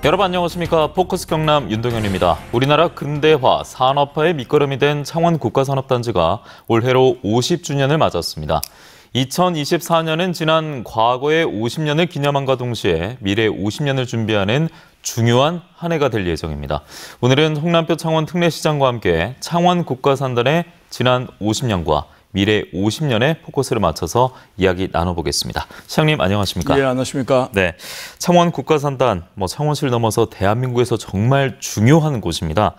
여러분 안녕하십니까. 포커스 경남 윤동현입니다. 우리나라 근대화, 산업화의 밑거름이 된 창원 국가산업단지가 올해로 50주년을 맞았습니다. 2024년은 지난 과거의 50년을 기념함과 동시에 미래 50년을 준비하는 중요한 한 해가 될 예정입니다. 오늘은 홍남표 창원 특례시장과 함께 창원 국가산단의 지난 50년과 미래 50년에 포커스를 맞춰서 이야기 나눠보겠습니다. 시장님 안녕하십니까? 예, 안녕하십니까? 네, 창원 국가산단, 창원시를 넘어서 대한민국에서 정말 중요한 곳입니다.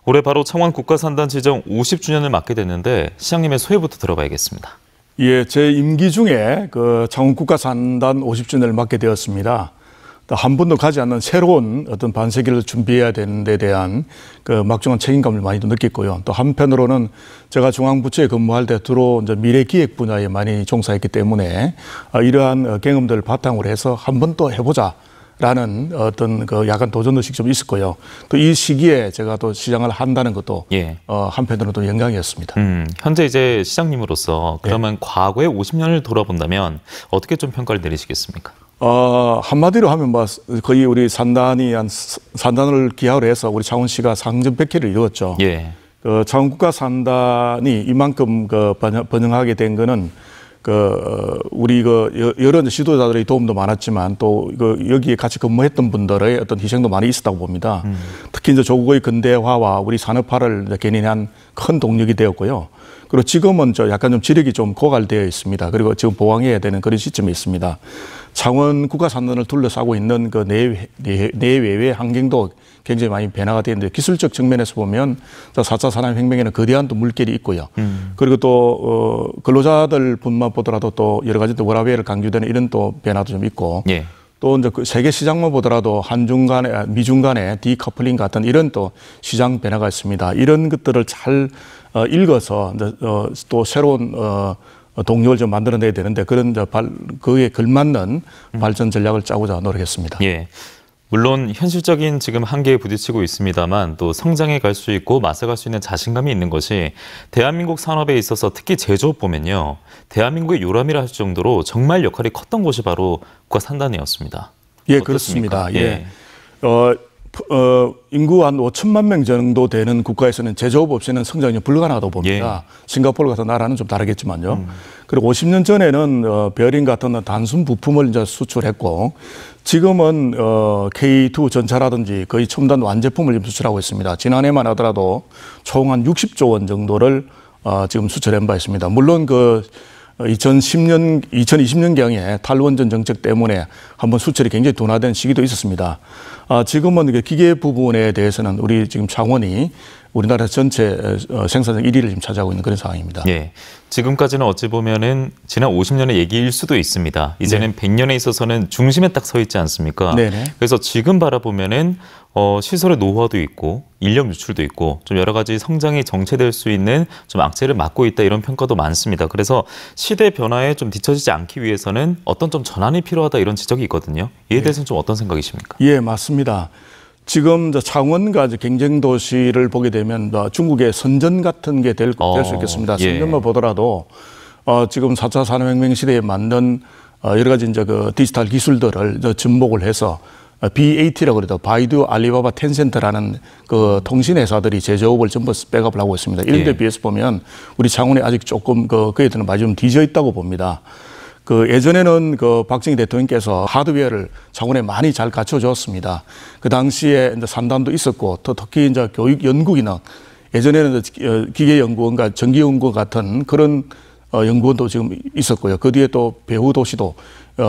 올해 바로 창원 국가산단 지정 50주년을 맞게 됐는데 시장님의 소회부터 들어봐야겠습니다. 예, 제 임기 중에 그 창원 국가산단 50주년을 맞게 되었습니다. 한 번도 가지 않는 새로운 어떤 반세기를 준비해야 되는 데 대한 그 막중한 책임감을 많이 느꼈고요. 또 한편으로는 제가 중앙부처에 근무할 때 주로 이제 미래기획 분야에 많이 종사했기 때문에 이러한 경험들을 바탕으로 해서 한 번 또 해보자라는 어떤 그 약간 도전의식이 좀 있었고요. 또 이 시기에 제가 또 시장을 한다는 것도 한편으로는 또 영광이었습니다. 현재 이제 시장님으로서 그러면 과거의 50년을 돌아본다면 어떻게 좀 평가를 내리시겠습니까? 한마디로 하면 거의 우리 산단을 기하로 해서 우리 창원시가 상전백회를 이루었죠. 예. 그 창원 국가산단이 이만큼 번영하게 된 거는 우리 여러 지도자들의 도움도 많았지만 또 여기에 같이 근무했던 분들의 어떤 희생도 많이 있었다고 봅니다. 특히 이제 조국의 근대화와 우리 산업화를 견인한 큰 동력이 되었고요. 그리고 지금은 약간 좀 지력이 좀 고갈되어 있습니다. 그리고 지금 보강해야 되는 그런 시점에 있습니다. 창원 국가산단을 둘러싸고 있는 그 내외의 환경도 굉장히 많이 변화가 되는데 기술적 측면에서 보면 4차 산업혁명에는 거대한 또 물결이 있고요. 그리고 또 근로자들 뿐만 보더라도 또 여러 가지 또 워라밸을 강조되는 이런 또 변화도 좀 있고 또 이제 그 세계 시장만 보더라도 한중 간의 미중 간의 디커플링 같은 이런 또 시장 변화가 있습니다. 이런 것들을 잘 읽어서 이제 또 새로운 동력을 좀 만들어내야 되는데 그런 그에 걸맞는 발전 전략을 짜고자 노력했습니다. 예. 물론 현실적인 지금 한계에 부딪히고 있습니다만 또 성장해 갈 수 있고 맞서갈 수 있는 자신감이 있는 것이 대한민국 산업에 있어서 특히 제조업 보면요. 대한민국의 요람이라 할 정도로 정말 역할이 컸던 곳이 바로 국가산단이었습니다. 예, 어떻습니까? 그렇습니다. 예. 인구 한 5천만 명 정도 되는 국가에서는 제조업 없이는 성장이 불가능하다고 봅니다. 싱가포르 같은 나라는 좀 다르겠지만요. 그리고 50년 전에는 베어링 같은 단순 부품을 이제 수출했고 지금은 K2 전차라든지 거의 첨단 완제품을 수출하고 있습니다. 지난해만 하더라도 총 한 60조 원 정도를 지금 수출한 바 있습니다. 물론 2020년경에 탈원전 정책 때문에 한번 수출이 굉장히 둔화된 시기도 있었습니다. 지금은 기계 부분에 대해서는 우리 지금 창원이 우리나라 전체 생산량 1위를 지금 차지하고 있는 그런 상황입니다. 예. 지금까지는 어찌 보면은 지난 50년의 얘기일 수도 있습니다. 이제는 100년에 있어서는 중심에 딱 서 있지 않습니까? 네네. 그래서 지금 바라보면은 시설의 노후화도 있고 인력 유출도 있고 좀 여러 가지 성장이 정체될 수 있는 좀 악재를 맞고 있다 이런 평가도 많습니다. 그래서 시대 변화에 좀 뒤처지지 않기 위해서는 어떤 좀 전환이 필요하다 이런 지적이 있거든요. 이에 대해서는 좀 어떤 생각이십니까? 예, 맞습니다. 지금 창원과 경쟁 도시를 보게 되면 중국의 선전 같은 게 될 수 있겠습니다. 선전만 보더라도 지금 4차 산업혁명 시대에 맞는 여러 가지 그 디지털 기술들을 접목을 해서 BAT라고 그래도 바이두, 알리바바, 텐센트라는 그 통신 회사들이 제조업을 전부 백업을 하고 있습니다. 이런 데 비해서 보면 우리 창원이 아직 조금 그에 대한 많이 좀 뒤져 있다고 봅니다. 예전에는 박정희 대통령께서 하드웨어를 창원에 많이 잘 갖춰줬습니다. 그 당시에 이제 산단도 있었고, 또 특히 이제 교육 연구기능, 예전에는 기계연구원과 전기연구원 같은 그런 연구원도 지금 있었고요. 그 뒤에 또 배후 도시도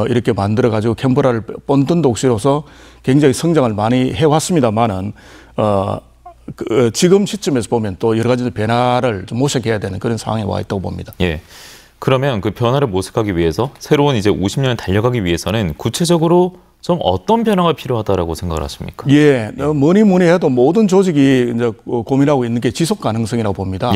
이렇게 만들어가지고 캔버라를 뻔던 도시로서 굉장히 성장을 많이 해왔습니다만은, 지금 시점에서 보면 또 여러 가지 변화를 좀 모색해야 되는 그런 상황에 와 있다고 봅니다. 예. 그러면 그 변화를 모색하기 위해서 새로운 이제 50년을 달려가기 위해서는 구체적으로 좀 어떤 변화가 필요하다라고 생각을 하십니까? 예, 뭐니 해도 모든 조직이 이제 고민하고 있는 게 지속 가능성이라고 봅니다.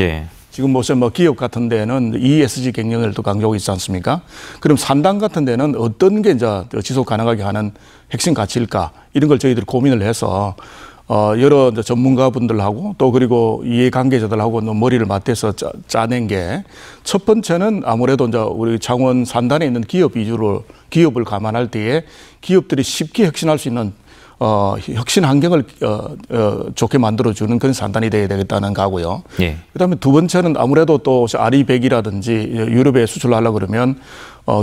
지금 보시면 기업 같은 데는 ESG 경영을 또 강조하고 있지 않습니까? 그럼 산단 같은 데는 어떤 게 이제 지속 가능하게 하는 핵심 가치일까? 이런 걸 저희들이 고민을 해서 여러 전문가분들하고 또 그리고 이해관계자들하고 머리를 맞대서 짜낸 게 첫 번째는 아무래도 이제 우리 창원 산단에 있는 기업 위주로 기업을 감안할 때에 기업들이 쉽게 혁신할 수 있는 혁신 환경을 좋게 만들어주는 그런 산단이 되어야 되겠다는 거고요. 예. 그다음에 두 번째는 아무래도 또 아리백이라든지 유럽에 수출하려고 그러면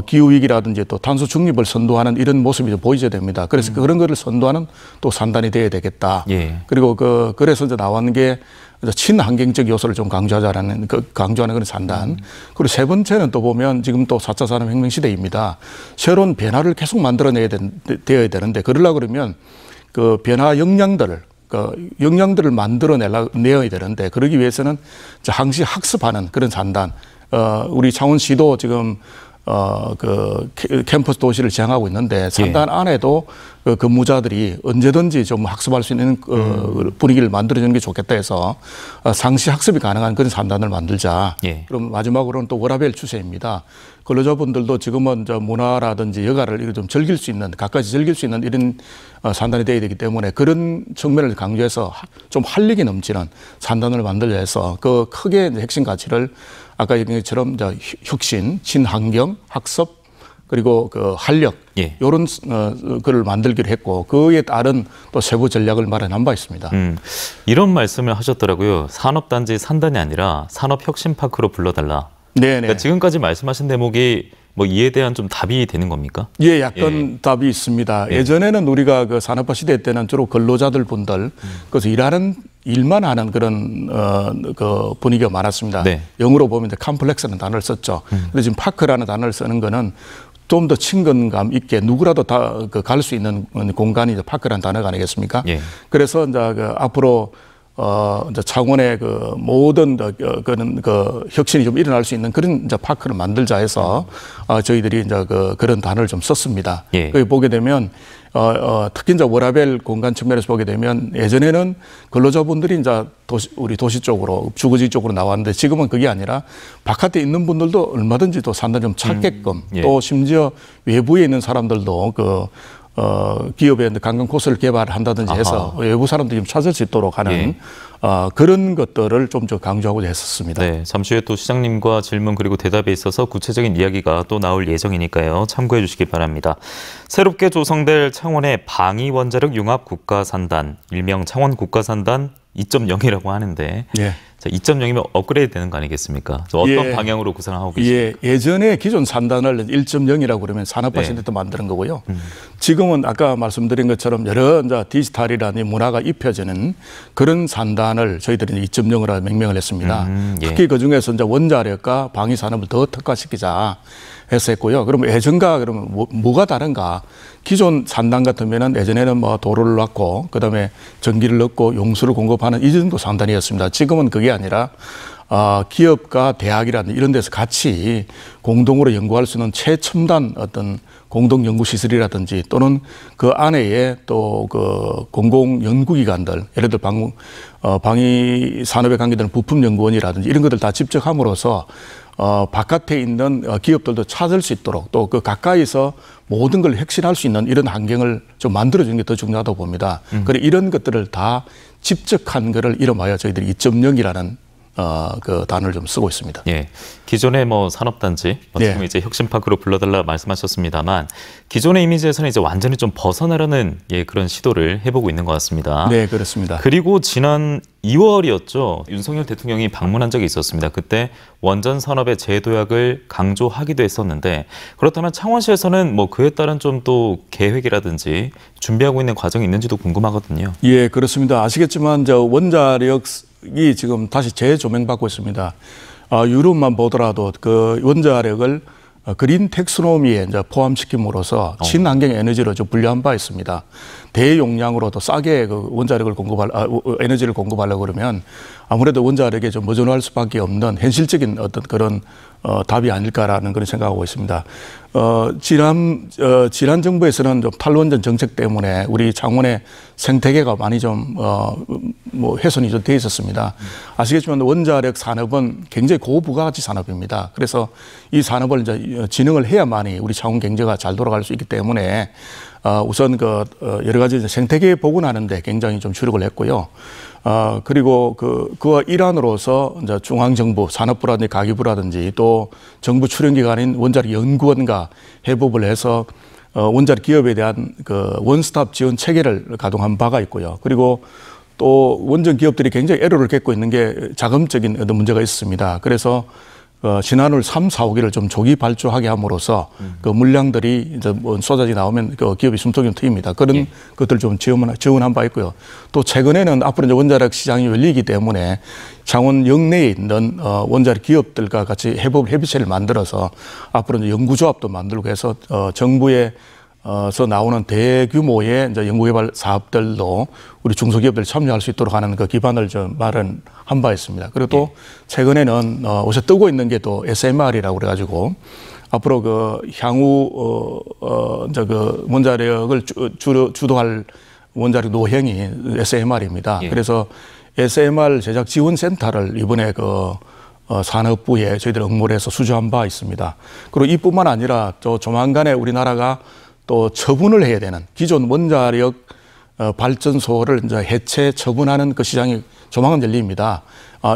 기후 위기라든지 또 탄소 중립을 선도하는 이런 모습이 보이게 됩니다. 그래서 그런 거를 선도하는 또 산단이 되어야 되겠다. 예. 그리고 그래서 이제 나온 게 친환경적 요소를 좀 강조하자라는 강조하는 그런 산단. 그리고 세 번째는 또 보면 지금 또 4차 산업혁명 시대입니다. 새로운 변화를 계속 만들어내야 되어야 되는데 그러려고 그러면 그 변화 역량들을 만들어내야 되는데 그러기 위해서는 항시 학습하는 그런 산단. 우리 창원시도 지금 그 캠퍼스 도시를 지향하고 있는데 산단 안에도 그 근무자들이 언제든지 좀 학습할 수 있는 분위기를 만들어주는 게 좋겠다 해서 상시 학습이 가능한 그런 산단을 만들자. 예. 그럼 마지막으로는 또 워라밸 추세입니다. 근로자분들도 지금은 문화라든지 여가를 좀 즐길 수 있는, 가까이 즐길 수 있는 이런 산단이 되어야 되기 때문에 그런 측면을 강조해서 좀 활력이 넘치는 산단을 만들려 해서 그 크게 핵심 가치를 아까 얘기한 것처럼 혁신, 친환경, 학습, 그리고 그 활력, 예. 이런 거를 만들기로 했고 그에 따른 또 세부 전략을 마련한 바 있습니다. 이런 말씀을 하셨더라고요. 산업단지 산단이 아니라 산업혁신파크로 불러달라. 네네. 그러니까 지금까지 말씀하신 대목이 뭐 이에 대한 좀 답이 되는 겁니까? 예, 약간 답이 있습니다. 예전에는 우리가 그 산업화 시대 때는 주로 근로자들 분들 그래서 일만 하는 그런 그 분위기가 많았습니다. 네. 영어로 보면 컴플렉스라는 단어를 썼죠. 근데 지금 파크라는 단어를 쓰는 거는 좀 더 친근감 있게 누구라도 다 갈 수 있는 공간이 파크라는 단어가 아니겠습니까? 예. 그래서 이제 앞으로 이제 창원의 그 모든 그런 혁신이 좀 일어날 수 있는 그런 이제 파크를 만들자 해서 저희들이 이제 그런 단어를 좀 썼습니다. 예. 거기 보게 되면 특히 이제 워라밸 공간 측면에서 보게 되면 예전에는 근로자분들이 이제 우리 도시 쪽으로 주거지 쪽으로 나왔는데 지금은 그게 아니라 바깥에 있는 분들도 얼마든지 또 산단 좀 찾게끔 예. 또 심지어 외부에 있는 사람들도 기업에 관광 코스를 개발한다든지 해서 외부 사람들이 좀 찾을 수 있도록 하는 예. 그런 것들을 좀 더 강조하고자 했었습니다. 네, 잠시 후에 또 시장님과 질문 그리고 대답에 있어서 구체적인 이야기가 또 나올 예정이니까요. 참고해 주시기 바랍니다. 새롭게 조성될 창원의 방위원자력 융합 국가산단, 일명 창원 국가산단 2.0이라고 하는데 예. 자, 2.0이면 업그레이드 되는 거 아니겠습니까? 어떤 예. 방향으로 구상하고 계십니까? 예전에 기존 산단을 1.0이라고 그러면 산업화 시대 때 만드는 거고요. 지금은 아까 말씀드린 것처럼 여러 이제 디지털이라는 문화가 입혀지는 그런 산단을 저희들이 2.0으로 명명을 했습니다. 예. 특히 그 중에서 이제 원자력과 방위 산업을 더 특화시키자 해서 했고요. 그러면 예전과 그러면 뭐가 다른가? 기존 산단 같으면은 예전에는 도로를 놨고 그다음에 전기를 넣고 용수를 공급하는 이 정도 산단이었습니다. 지금은 그게 아니라 기업과 대학이라든 이런 데서 같이 공동으로 연구할 수 있는 최첨단 어떤 공동 연구 시설이라든지 또는 그 안에 또 공공 연구기관들 예를 들어 방위 산업에 관계되는 부품 연구원이라든지 이런 것들 다 집적함으로써 바깥에 있는 기업들도 찾을 수 있도록 또 가까이서 모든 걸 혁신할 수 있는 이런 환경을 좀 만들어주는 게 더 중요하다고 봅니다. 그래 이런 것들을 다 집적한 거를 이름하여 저희들이 2.0이라는 그 단어를 좀 쓰고 있습니다. 예, 기존의 산업단지 지금 이제 혁신파크로 불러달라 말씀하셨습니다만 기존의 이미지에서는 이제 완전히 좀 벗어나려는 그런 시도를 해보고 있는 것 같습니다. 네, 그렇습니다. 그리고 지난 2월이었죠. 윤석열 대통령이 방문한 적이 있었습니다. 그때 원전 산업의 재도약을 강조하기도 했었는데 그렇다면 창원시에서는 그에 따른 좀 또 계획이라든지 준비하고 있는 과정이 있는지도 궁금하거든요. 예, 그렇습니다. 아시겠지만 원자력이 지금 다시 재조명받고 있습니다. 유럽만 보더라도 그 원자력을 그린 텍스노미에 이제 포함시킴으로써 친환경 에너지로 좀 분류한 바 있습니다. 대용량으로도 싸게 원자력을 에너지를 공급하려고 그러면 아무래도 원자력에 좀 의존할 수밖에 없는 현실적인 어떤 그런 답이 아닐까라는 그런 생각하고 있습니다. 지난 정부에서는 좀 탈원전 정책 때문에 우리 창원의 생태계가 많이 좀 훼손이 좀 돼 있었습니다. 아시겠지만 원자력 산업은 굉장히 고부가가치 산업입니다. 그래서 이 산업을 이제 진흥을 해야만이 우리 창원 경제가 잘 돌아갈 수 있기 때문에 우선 여러 가지 생태계 복원하는데 굉장히 좀 주력을 했고요. 그리고 그와 일환으로서 이제 중앙정부, 산업부라든지 가기부라든지 또 정부 출연기관인 원자력 연구원과 협업을 해서 원자력 기업에 대한 그 원스톱 지원 체계를 가동한 바가 있고요. 그리고 또 원전 기업들이 굉장히 애로를 겪고 있는 게 자금적인 어떤 문제가 있습니다. 그래서 신한울 3, 4호기를 좀 조기 발주하게 함으로써 그 물량들이 이제 뭐 쏟아져 나오면 그 기업이 숨통이 트입니다. 그런 것들 좀 지원한 바 있고요. 또 최근에는 앞으로 이제 원자력 시장이 열리기 때문에 창원 영내에 있는 원자력 기업들과 같이 협의체를 만들어서 앞으로 이제 연구조합도 만들고 해서 정부의 서 나오는 대규모의 이제 연구개발 사업들도 우리 중소기업들 참여할 수 있도록 하는 그 기반을 좀 마련한 바 있습니다. 그리고 또 최근에는 요새 뜨고 있는 게 또 SMR이라고 그래가지고 앞으로 그 향후 이제 그 원자력을 주도할 원자력 노형이 SMR입니다. 그래서 SMR 제작 지원 센터를 이번에 그 산업부에 저희들 응모를 해서 수주한 바 있습니다. 그리고 이뿐만 아니라 또 조만간에 우리나라가 또 처분을 해야 되는 기존 원자력 발전소를 이제 해체 처분하는 그 시장이 조만간 열립니다.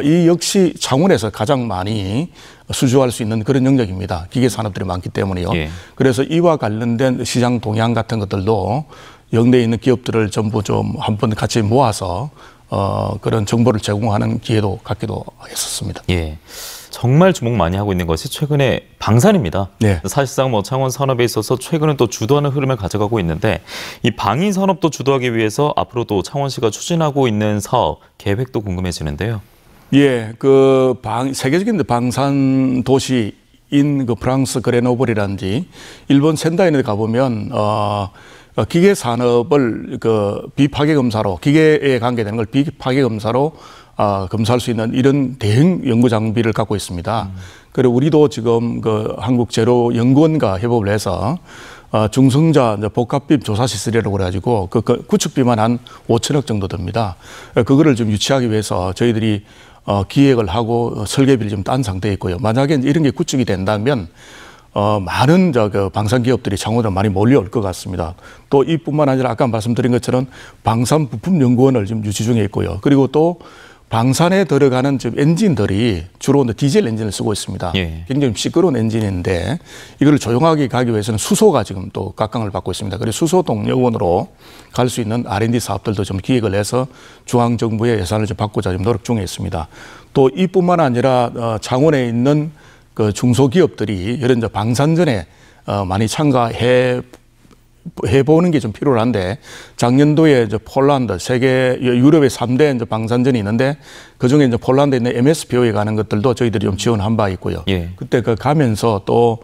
이 역시 창원에서 가장 많이 수주할 수 있는 그런 영역입니다. 기계 산업들이 많기 때문에요. 그래서 이와 관련된 시장 동향 같은 것들도 영내에 있는 기업들을 전부 좀 한번 같이 모아서 그런 정보를 제공하는 기회도 갖기도 했었습니다. 예. 정말 주목 많이 하고 있는 것이 최근에 방산입니다. 네. 사실상 뭐 창원 산업에 있어서 최근은 또 주도하는 흐름을 가져가고 있는데 이 방위 산업도 주도하기 위해서 앞으로도 창원시가 추진하고 있는 사업 계획도 궁금해지는데요. 예, 그 세계적인 방산 도시인 그 프랑스 그레노블이라든지 일본 센다이에 가보면 기계 산업을 그 비파괴 검사로 기계에 관계되는 걸 비파괴 검사로 검사할 수 있는 이런 대형 연구 장비를 갖고 있습니다. 그리고 우리도 지금 그 한국재료연구원과 협업을 해서 중성자 복합빔 조사 시설이라고 그래가지고 그 구축비만 한 5천억 정도 듭니다. 그거를 좀 유치하기 위해서 저희들이 기획을 하고 설계비를 좀 딴 상태에 있고요. 만약에 이런 게 구축이 된다면 많은 그 방산 기업들이 창원으로 많이 몰려올 것 같습니다. 또 이뿐만 아니라 아까 말씀드린 것처럼 방산 부품 연구원을 지금 유치 중에 있고요. 그리고 또 방산에 들어가는 지금 엔진들이 주로 디젤 엔진을 쓰고 있습니다. 굉장히 시끄러운 엔진인데 이걸 조용하게 가기 위해서는 수소가 지금 또 각광을 받고 있습니다. 그래서 수소 동력원으로 갈 수 있는 R&D 사업들도 좀 기획을 해서 중앙정부의 예산을 좀 받고자 지금 노력 중에 있습니다. 또 이뿐만 아니라 창원에 있는 그 중소기업들이 이런 이제 방산전에 많이 해보는 게 좀 필요한데 작년도에 이제 폴란드 세계 유럽의 3대 이제 방산전이 있는데 그 중에 이제 폴란드에 있는 MSPO에 가는 것들도 저희들이 좀 지원한 바 있고요. 그때 그 가면서 또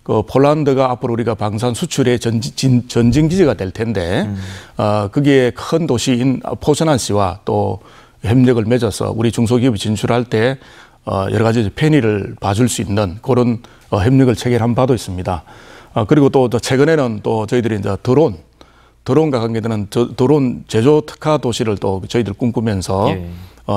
그 폴란드가 앞으로 우리가 방산 수출의 전진 기지가 될 텐데 거기에 큰 도시인 포즈난시와 또 협력을 맺어서 우리 중소기업이 진출할 때 여러 가지 편의를 봐줄 수 있는 그런 협력을 체결한 바도 있습니다. 그리고 또 최근에는 또 저희들이 이제 드론과 관계되는 드론 제조 특화 도시를 또 저희들 꿈꾸면서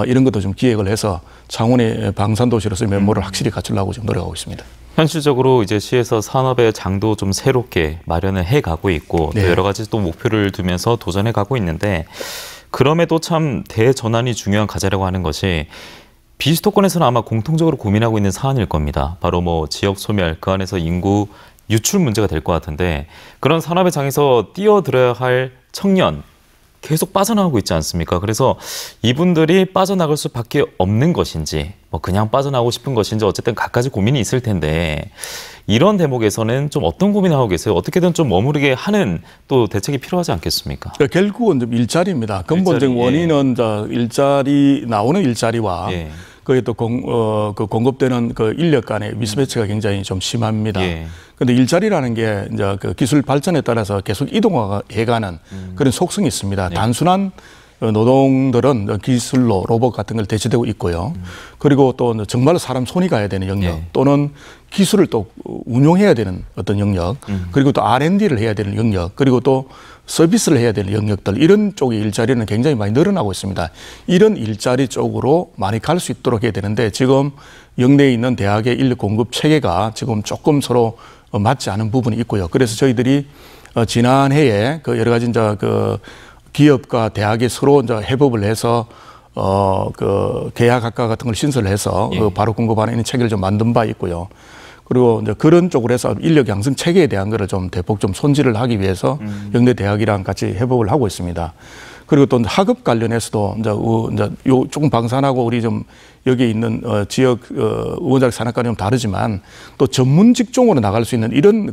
이런 것도 좀 기획을 해서 창원의 방산 도시로서의 면모를 확실히 갖추려고 지금 노력하고 있습니다. 현실적으로 이제 시에서 산업의 장도 좀 새롭게 마련을 해 가고 있고 또 여러 가지 또 목표를 두면서 도전해 가고 있는데 그럼에도 참 대전환이 중요한 과제라고 하는 것이 비수도권에서는 아마 공통적으로 고민하고 있는 사안일 겁니다. 바로 뭐 지역 소멸, 그 안에서 인구 유출 문제가 될 것 같은데 그런 산업의 장에서 뛰어들어야 할 청년 계속 빠져나가고 있지 않습니까? 그래서 이분들이 빠져나갈 수밖에 없는 것인지 뭐 그냥 빠져나가고 싶은 것인지 어쨌든 갖가지 고민이 있을 텐데 이런 대목에서는 좀 어떤 고민을 하고 계세요? 어떻게든 좀 머무르게 하는 또 대책이 필요하지 않겠습니까? 그러니까 결국은 좀 일자리입니다. 근본적인 원인은 나오는 일자리와 거기에 또 공급되는 그 인력 간의 미스매치가 굉장히 좀 심합니다. 그런데 일자리라는 게 이제 그 기술 발전에 따라서 계속 이동해가는 그런 속성이 있습니다. 단순한 노동들은 기술로 로봇 같은 걸 대체되고 있고요. 그리고 또 정말로 사람 손이 가야 되는 영역 또는 기술을 또 운용해야 되는 어떤 영역 그리고 또 R&D를 해야 되는 영역 그리고 또 서비스를 해야 되는 영역들 이런 쪽의 일자리는 굉장히 많이 늘어나고 있습니다. 이런 일자리 쪽으로 많이 갈 수 있도록 해야 되는데 지금 영내에 있는 대학의 인력 공급 체계가 지금 조금 서로 맞지 않은 부분이 있고요. 그래서 저희들이 지난해에 그 여러 가지 이제 그 기업과 대학이 서로 이제 협업을 해서 그 계약학과 같은 걸 신설해서 그 바로 공급하는 체계를 좀 만든 바 있고요. 그리고 이제 그런 쪽으로 해서 인력 양성 체계에 대한 거를 좀 대폭 좀 손질을 하기 위해서 영대 대학이랑 같이 협업을 하고 있습니다. 그리고 또 학업 관련해서도 이제 요 조금 방산하고 우리 좀 여기 있는 지역 의원자력 산학과는 좀 다르지만 또 전문 직종으로 나갈 수 있는 이런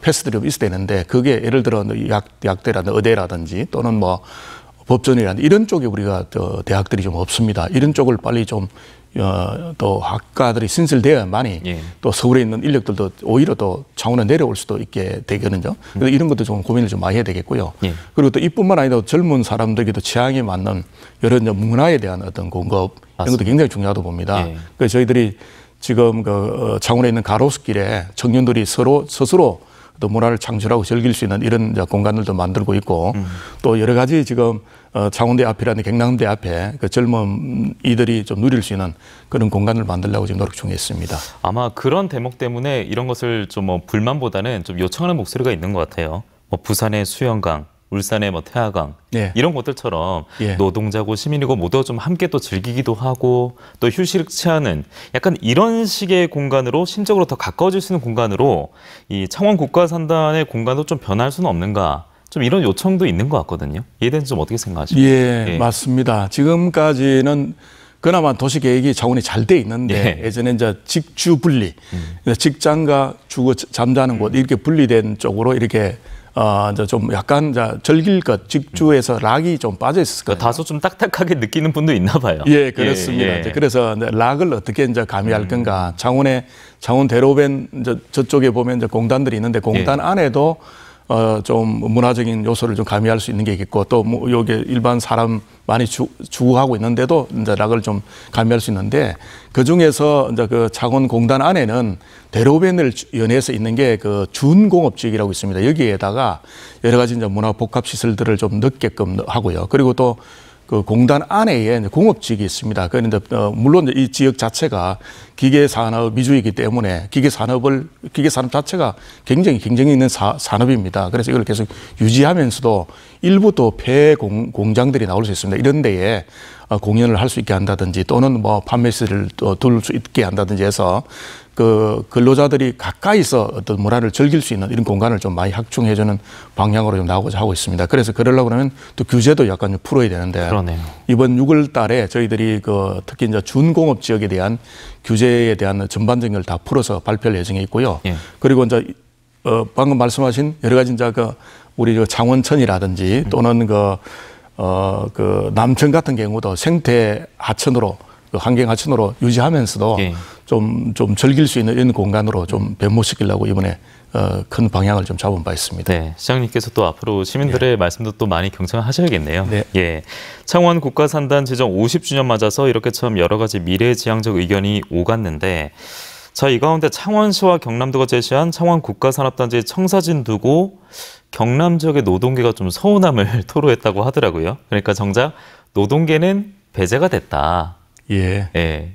패스들이 좀 있어야 되는데 그게 예를 들어 약대라든지 의대라든지 또는 뭐 법전이라든지 이런 쪽에 우리가 대학들이 좀 없습니다. 이런 쪽을 빨리 좀 또 학과들이 신설되어야만이 또 서울에 있는 인력들도 오히려 또 창원에 내려올 수도 있게 되거든요. 그래서 이런 것도 좀 고민을 좀 많이 해야 되겠고요. 그리고 또 이뿐만 아니라 젊은 사람들에게도 취향에 맞는 여러 이제 문화에 대한 어떤 공급 이런 것도 굉장히 중요하다고 봅니다. 그래서 저희들이 지금 창원에 있는 가로수길에 청년들이 스스로 또 문화를 창출하고 즐길 수 있는 이런 공간들도 만들고 있고 또 여러 가지 지금 창원대 앞이라는 경남대 앞에 그 젊은 이들이 좀 누릴 수 있는 그런 공간을 만들려고 지금 노력 중에 있습니다. 아마 그런 대목 때문에 이런 것을 좀 불만보다는 좀 요청하는 목소리가 있는 것 같아요. 부산의 수영강, 울산의 태화강 이런 곳들처럼 노동자고 시민이고 모두 좀 함께 또 즐기기도 하고 또 휴식 취하는 약간 이런 식의 공간으로 심적으로 더 가까워질 수 있는 공간으로 이 창원 국가산단의 공간도 좀 변할 수는 없는가? 좀 이런 요청도 있는 것 같거든요. 이에 대해서 좀 어떻게 생각하십니까? 맞습니다. 지금까지는 그나마 도시계획이 창원이 잘 돼 있는데 예전에 이제 직주 분리, 직장과 주거 잠자는 곳 이렇게 분리된 쪽으로 이렇게 이제 좀 약간 즐길 것 직주에서 락이 좀 빠져 있었을 거예요. 다소 좀 딱딱하게 느끼는 분도 있나 봐요. 그렇습니다. 그래서 락을 어떻게 이제 가미할 건가? 창원 대로변 저쪽에 보면 이제 공단들이 있는데 공단 안에도 좀 문화적인 요소를 좀 가미할 수 있는 게 있겠고 또 여기 일반 사람 많이 주구하고 있는데도 이제 락을 좀 가미할 수 있는데 그 중에서 이제 그 창원 공단 안에는 대로변을 연해서 있는 게 그 준공업지역이라고 있습니다. 여기에다가 여러 가지 이제 문화 복합 시설들을 좀 넣게끔 하고요. 그리고 또 그 공단 안에 공업지역이 있습니다. 그런데 물론 이 지역 자체가 기계 산업 위주이기 때문에 기계 산업 자체가 굉장히 경쟁이 있는 산업입니다. 그래서 이걸 계속 유지하면서도 일부 또 폐 공장들이 나올 수 있습니다. 이런 데에 공연을 할 수 있게 한다든지 또는 판매실을 둘 수 있게 한다든지 해서 그 근로자들이 가까이서 어떤 문화를 즐길 수 있는 이런 공간을 좀 많이 확충해주는 방향으로 좀 나오고자 하고 있습니다. 그래서 그러려고 그러면 또 규제도 약간 좀 풀어야 되는데 이번 6월 달에 저희들이 특히 이제 준공업 지역에 대한 규제에 대한 전반적인 걸 다 풀어서 발표할 예정에 있고요. 그리고 이제 방금 말씀하신 여러 가지 이제 우리 창원천이라든지 또는 남천 같은 경우도 생태 하천으로 환경 하천으로 유지하면서도 좀 즐길 수 있는 이런 공간으로 좀 변모시키려고 이번에 큰 방향을 좀 잡은 바 있습니다. 네, 시장님께서 또 앞으로 시민들의 말씀도 또 많이 경청하셔야겠네요. 창원 국가산단 지정 50주년 맞아서 이렇게 참 여러 가지 미래지향적 의견이 오갔는데 자, 이 가운데 창원시와 경남도가 제시한 창원 국가산업단지 청사진 두고 경남 지역의 노동계가 좀 서운함을 토로했다고 하더라고요. 그러니까 정작 노동계는 배제가 됐다.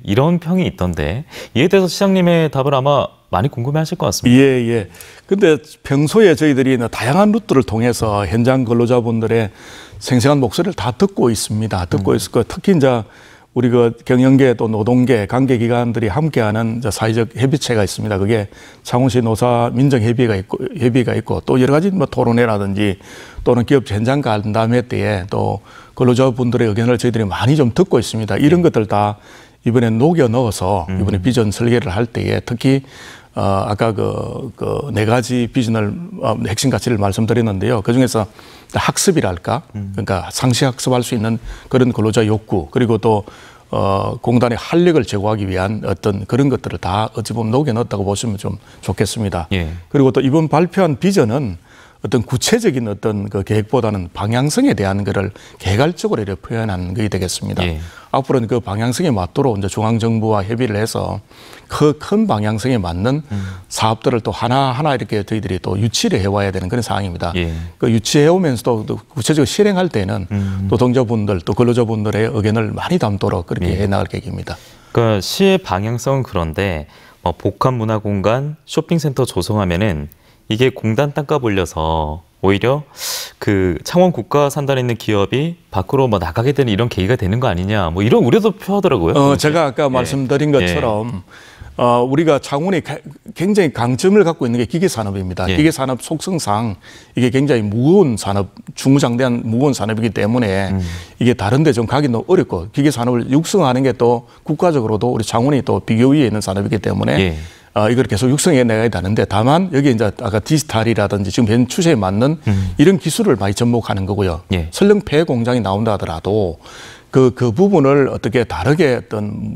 이런 평이 있던데 이에 대해서 시장님의 답을 아마 많이 궁금해하실 것 같습니다. 근데 평소에 저희들이 다양한 루트를 통해서 현장 근로자분들의 생생한 목소리를 다 듣고 있습니다. 듣고 있고 특히 이제 우리 경영계 또 노동계 관계기관들이 함께하는 사회적 협의체가 있습니다. 그게 창원시 노사 민정협의가 있고 또 여러 가지 토론회라든지 또는 기업 현장 간담회 때에 또 근로자분들의 의견을 저희들이 많이 좀 듣고 있습니다. 이런 것들 다 이번에 녹여 넣어서 이번에 비전 설계를 할 때에 특히 아까 네 가지 비전을 핵심 가치를 말씀드렸는데요. 그 중에서 학습이랄까, 그러니까 상시 학습할 수 있는 그런 근로자 욕구 그리고 또 공단의 활력을 제고하기 위한 어떤 그런 것들을 다 어찌 보면 녹여 넣었다고 보시면 좀 좋겠습니다. 그리고 또 이번 발표한 비전은 어떤 구체적인 어떤 그 계획보다는 방향성에 대한 것을 개괄적으로 이렇게 표현한 것이 되겠습니다. 앞으로는 그 방향성에 맞도록 이제 중앙정부와 협의를 해서 그 큰 방향성에 맞는 사업들을 또 하나하나 이렇게 저희들이 또 유치를 해와야 되는 그런 상황입니다. 그 유치해오면서도 또 구체적으로 실행할 때는 노동자분들 또 근로자분들의 의견을 많이 담도록 그렇게 해나갈 계획입니다. 그러니까 시의 방향성은 그런데 복합문화공간, 쇼핑센터 조성하면은 이게 공단 땅값 올려서 오히려 그 창원 국가산단에 있는 기업이 밖으로 나가게 되는 이런 계기가 되는 거 아니냐 이런 우려도 표하더라고요. 제가 아까 말씀드린 것처럼 우리가 창원이 굉장히 강점을 갖고 있는 게 기계산업입니다. 예. 기계산업 속성상 이게 굉장히 무거운 산업, 중무장대한 무거운 산업이기 때문에 이게 다른 데 좀 가기도 어렵고 기계산업을 육성하는 게 또 국가적으로도 우리 창원이 또 비교 위에 있는 산업이기 때문에 예. 이걸 계속 육성해 나가야 되는데 다만 여기 이제 아까 디지털이라든지 지금 현 추세에 맞는 이런 기술을 많이 접목하는 거고요. 예. 설령 폐 공장이 나온다 하더라도 그 부분을 어떻게 다르게 어떤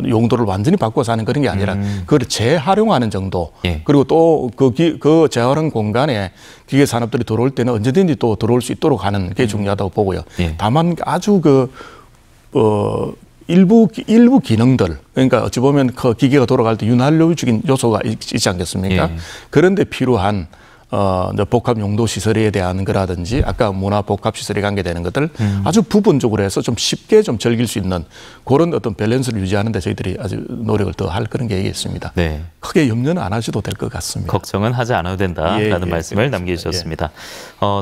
용도를 완전히 바꿔서 하는 그런 게 아니라 그걸 재활용하는 정도. 예. 그리고 또 그 재활용 공간에 기계 산업들이 들어올 때는 언제든지 또 들어올 수 있도록 하는 게 중요하다고 보고요. 예. 다만 아주 일부 기능들, 그러니까 어찌 보면 그 기계가 돌아갈 때 윤활유적인 요소가 있지 않겠습니까? 예. 그런데 필요한 복합 용도 시설에 대한 거라든지 아까 문화 복합 시설에 관계되는 것들 아주 부분적으로 해서 좀 쉽게 좀 즐길 수 있는 그런 어떤 밸런스를 유지하는 데 저희들이 아주 노력을 더 할 그런 계획이 있습니다. 네. 크게 염려는 안 하셔도 될 것 같습니다. 걱정은 하지 않아도 된다라는 말씀을 남겨주셨습니다.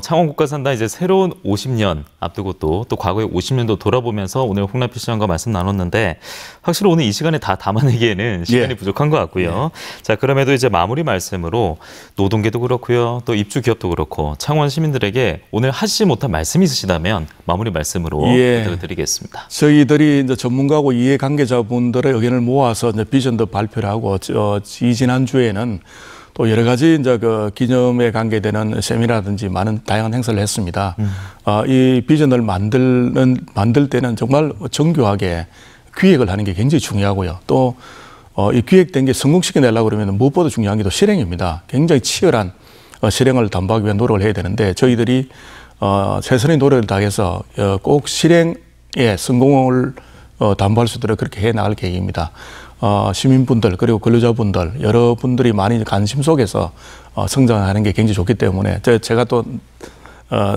창원 국가산단 이제 새로운 50년 앞두고 또 과거의 50년도 돌아보면서 오늘 홍남표 시장과 말씀 나눴는데 확실히 오늘 이 시간에 다 담아내기에는 시간이 부족한 것 같고요. 자, 그럼에도 이제 마무리 말씀으로 노동계도 그렇고요. 또 입주 기업도 그렇고 창원 시민들에게 오늘 하시지 못한 말씀이 있으시다면 마무리 말씀으로 부탁드리겠습니다. 저희들이 이제 전문가하고 이해관계자분들의 의견을 모아서 이제 비전도 발표를 하고 지난주에는 또 여러 가지 이제 그 기념에 관계되는 세미나라든지 많은 다양한 행사를 했습니다. 이 비전을 만들 때는 정말 정교하게 기획을 하는 게 굉장히 중요하고요. 또 이 기획된 게 성공시켜내려고 그러면 무엇보다 중요한 게 또 실행입니다. 굉장히 치열한 실행을 담보하기 위한 노력을 해야 되는데 저희들이 최선의 노력을 다해서 꼭 실행에 성공을 담보할 수 있도록 그렇게 해 나갈 계획입니다. 시민분들 그리고 근로자분들 여러분들이 많이 관심 속에서 성장하는 게 굉장히 좋기 때문에 제가 또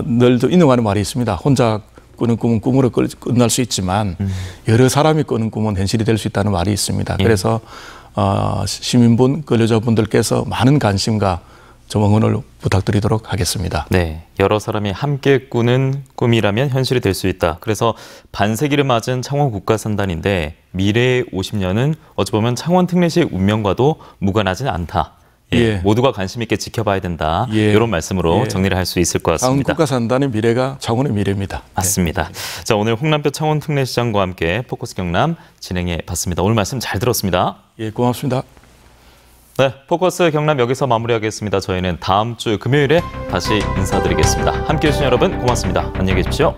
늘 인용하는 말이 있습니다. 혼자 꾸는 꿈은 꿈으로 끝날 수 있지만 여러 사람이 꾸는 꿈은 현실이 될 수 있다는 말이 있습니다. 그래서 시민분 근로자분들께서 많은 관심과 좀 응원을 부탁드리도록 하겠습니다. 네, 여러 사람이 함께 꾸는 꿈이라면 현실이 될 수 있다. 그래서 반세기를 맞은 창원 국가산단인데 미래의 50년은 어찌 보면 창원 특례시의 운명과도 무관하지는 않다. 모두가 관심 있게 지켜봐야 된다. 이런 말씀으로 정리를 할 수 있을 것 같습니다. 창원 국가산단의 미래가 창원의 미래입니다. 맞습니다. 자, 오늘 홍남표 창원 특례시장과 함께 포커스 경남 진행해 봤습니다. 오늘 말씀 잘 들었습니다. 예, 고맙습니다. 네, 포커스 경남 여기서 마무리하겠습니다. 저희는 다음 주 금요일에 다시 인사드리겠습니다. 함께해 주신 여러분 고맙습니다. 안녕히 계십시오.